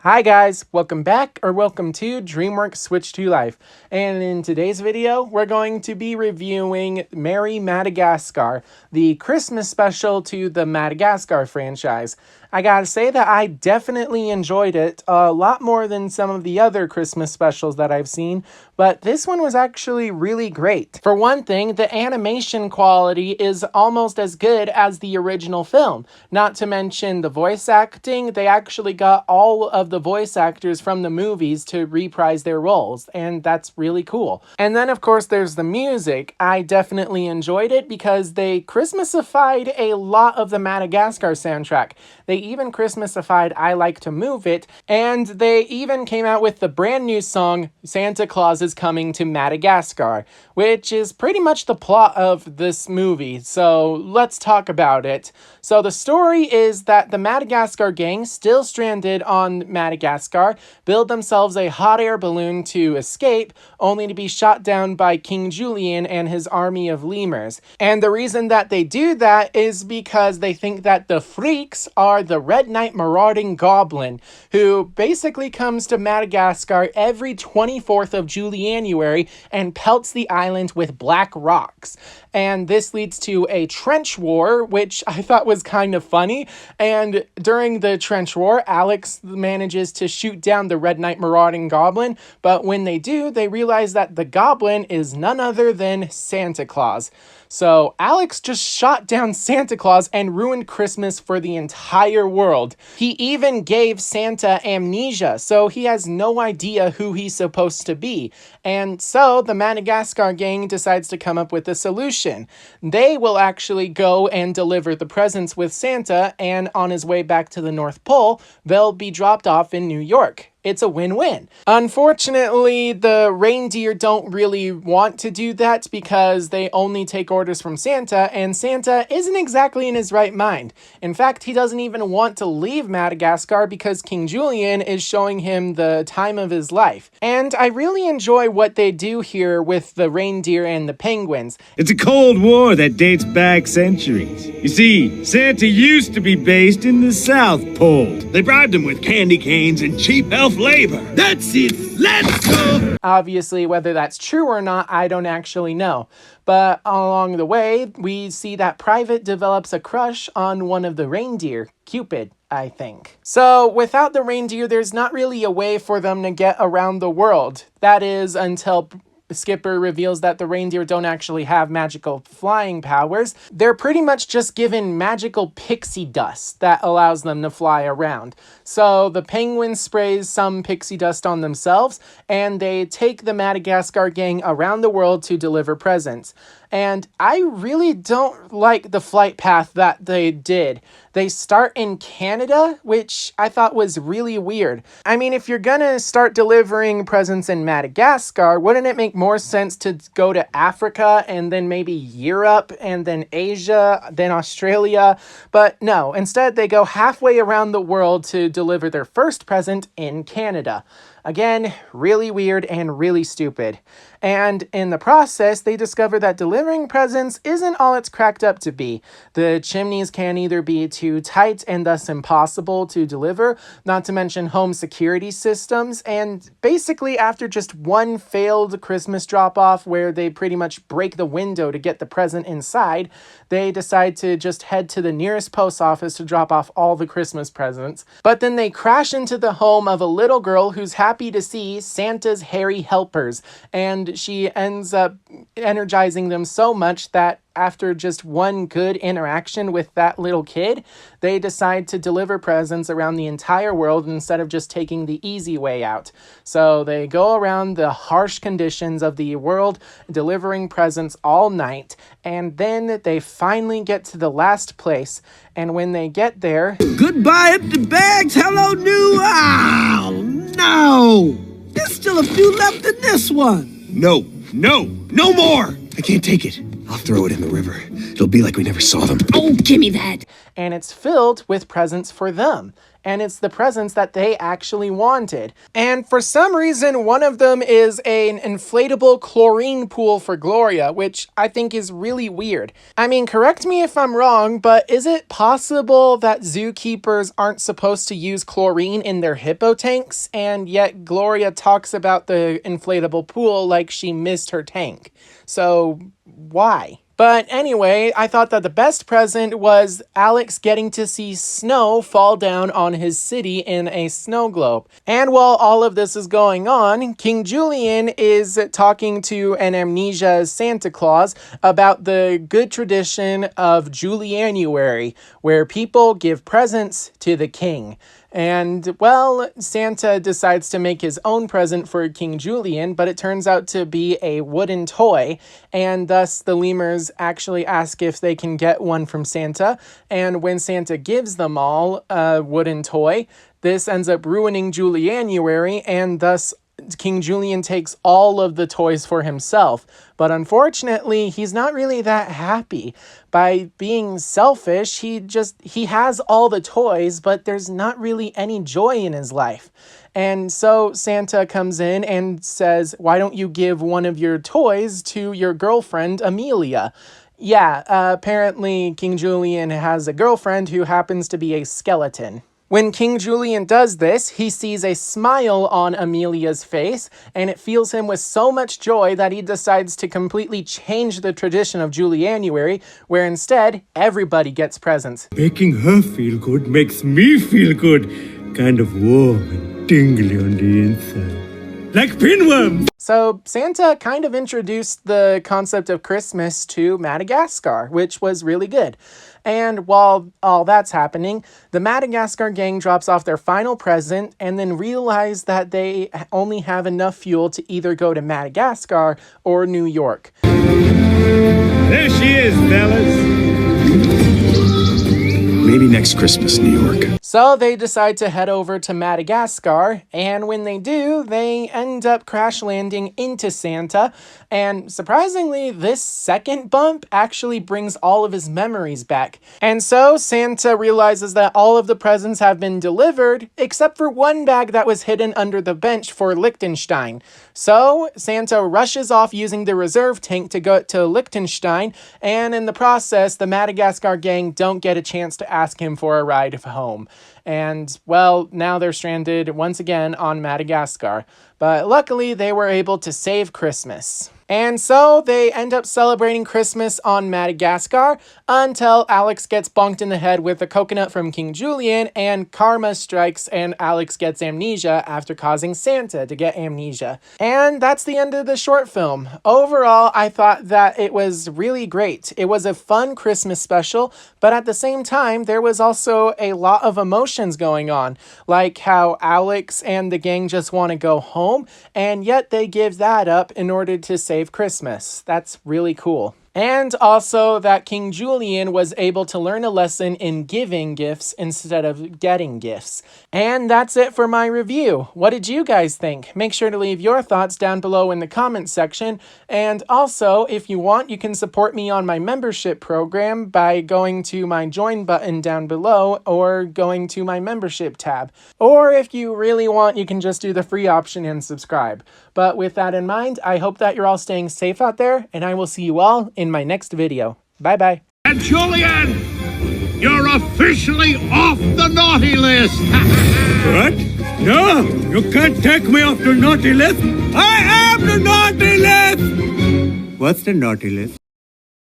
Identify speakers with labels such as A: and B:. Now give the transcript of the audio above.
A: Hi guys, welcome back or welcome to DreamWorks Switch to Life. And in today's video, we're going to be reviewing Merry Madagascar, the Christmas special to the Madagascar franchise. I gotta say that I definitely enjoyed it a lot more than some of the other Christmas specials that I've seen, but this one was actually really great. For one thing, the animation quality is almost as good as the original film. Not to mention the voice acting, they actually got all of the voice actors from the movies to reprise their roles, and that's really cool. And then of course there's the music. I definitely enjoyed it because they Christmasified a lot of the Madagascar soundtrack. They even Christmasified I Like to Move It, and they even came out with the brand new song Santa Claus is Coming to Madagascar, which is pretty much the plot of this movie, so let's talk about it. So the story is that the Madagascar gang, still stranded on Madagascar, build themselves a hot air balloon to escape, only to be shot down by King Julien and his army of lemurs. And the reason that they do that is because they think that the freaks are the Red Knight marauding goblin, who basically comes to Madagascar every 24th of January and pelts the island with black rocks. And this leads to a trench war, which I thought was kind of funny. And during the trench war, Alex manages to shoot down the Red Knight marauding goblin, but when they do, they realize that the goblin is none other than Santa Claus. So Alex just shot down Santa Claus and ruined Christmas for the entire world. He even gave Santa amnesia, so he has no idea who he's supposed to be. And so the Madagascar gang decides to come up with a solution. They will actually go and deliver the presents with Santa, and on his way back to the North Pole, they'll be dropped off in New York. It's a win-win. Unfortunately, the reindeer don't really want to do that because they only take orders from Santa, and Santa isn't exactly in his right mind. In fact, he doesn't even want to leave Madagascar because King Julien is showing him the time of his life. And I really enjoy what they do here with the reindeer and the penguins.
B: It's a Cold War that dates back centuries. You see, Santa used to be based in the South Pole. They bribed him with candy canes and cheap elf labor. That's it! Let's go!
A: Obviously, whether that's true or not, I don't actually know. But along the way, we see that Private develops a crush on one of the reindeer, Cupid, I think. So without the reindeer, there's not really a way for them to get around the world. That is, until Skipper reveals that the reindeer don't actually have magical flying powers. They're pretty much just given magical pixie dust that allows them to fly around. So the penguin sprays some pixie dust on themselves, and they take the Madagascar gang around the world to deliver presents. And I really don't like the flight path that they did. They start in Canada, which I thought was really weird. I mean, if you're gonna start delivering presents in Madagascar, wouldn't it make more sense to go to Africa and then maybe Europe and then Asia, then Australia? But no, instead they go halfway around the world to deliver their first present in Canada. Again, really weird and really stupid. And in the process, they discover that delivering presents isn't all it's cracked up to be. The chimneys can either be too tight and thus impossible to deliver, not to mention home security systems, and basically after just one failed Christmas drop-off where they pretty much break the window to get the present inside, they decide to just head to the nearest post office to drop off all the Christmas presents. But then they crash into the home of a little girl who's happy to see Santa's hairy helpers, and she ends up energizing them so much that after just one good interaction with that little kid, they decide to deliver presents around the entire world instead of just taking the easy way out. So they go around the harsh conditions of the world, delivering presents all night, and then they finally get to the last place. And when they get there...
B: Goodbye empty bags, hello new... Oh, no! There's still a few left in this one. No more! I can't take it. I'll throw it in the river. It'll be like we never saw them.
C: Oh, give me that.
A: And it's filled with presents for them. and it's the presents that they actually wanted. And for some reason, one of them is an inflatable chlorine pool for Gloria, which I think is really weird. I mean, correct me if I'm wrong, but is it possible that zookeepers aren't supposed to use chlorine in their hippo tanks, and yet Gloria talks about the inflatable pool like she missed her tank? So, why? But anyway, I thought that the best present was Alex getting to see snow fall down on his city in a snow globe. And while all of this is going on, King Julien is talking to an amnesia Santa Claus about the good tradition of Julianuary, where people give presents to the king. And, well, Santa decides to make his own present for King Julien, but it turns out to be a wooden toy, and thus the lemurs actually ask if they can get one from Santa, and when Santa gives them all a wooden toy, this ends up ruining Julianuary, and thus King Julien takes all of the toys for himself. But unfortunately, he's not really that happy. By being selfish, he has all the toys, but there's not really any joy in his life. And so Santa comes in and says, "Why don't you give one of your toys to your girlfriend, Amelia?" Yeah, apparently King Julien has a girlfriend who happens to be a skeleton. When King Julien does this, he sees a smile on Amelia's face, and it fills him with so much joy that he decides to completely change the tradition of Julianuary, where instead, everybody gets presents.
B: Making her feel good makes me feel good. Kind of warm and tingly on the inside. Like pinworms!
A: So Santa kind of introduced the concept of Christmas to Madagascar, which was really good. And while all that's happening, the Madagascar gang drops off their final present and then realize that they only have enough fuel to either go to Madagascar or New York.
B: There she is, fellas. Maybe next Christmas, New York.
A: So they decide to head over to Madagascar, and when they do, they end up crash landing into Santa, and surprisingly, this second bump actually brings all of his memories back. And so Santa realizes that all of the presents have been delivered, except for one bag that was hidden under the bench for Liechtenstein. So Santa rushes off using the reserve tank to go to Liechtenstein, and in the process, the Madagascar gang don't get a chance to ask him for a ride home. And, well, now they're stranded once again on Madagascar. But luckily, they were able to save Christmas. And so they end up celebrating Christmas on Madagascar until Alex gets bonked in the head with a coconut from King Julien, and karma strikes and Alex gets amnesia after causing Santa to get amnesia. And that's the end of the short film. Overall, I thought that it was really great. It was a fun Christmas special, but at the same time, there was also a lot of emotions going on, like how Alex and the gang just want to go home, and yet they give that up in order to save Christmas. That's really cool. And also that King Julien was able to learn a lesson in giving gifts instead of getting gifts. And that's it for my review. What did you guys think? Make sure to leave your thoughts down below in the comments section. And also, if you want, you can support me on my membership program by going to my join button down below or going to my membership tab. Or if you really want, you can just do the free option and subscribe. But with that in mind, I hope that you're all staying safe out there, and I will see you all in my next video. Bye-bye.
B: And Julien, you're officially off the naughty list. What? No, you can't take me off the naughty list. I am the naughty list. What's the naughty list?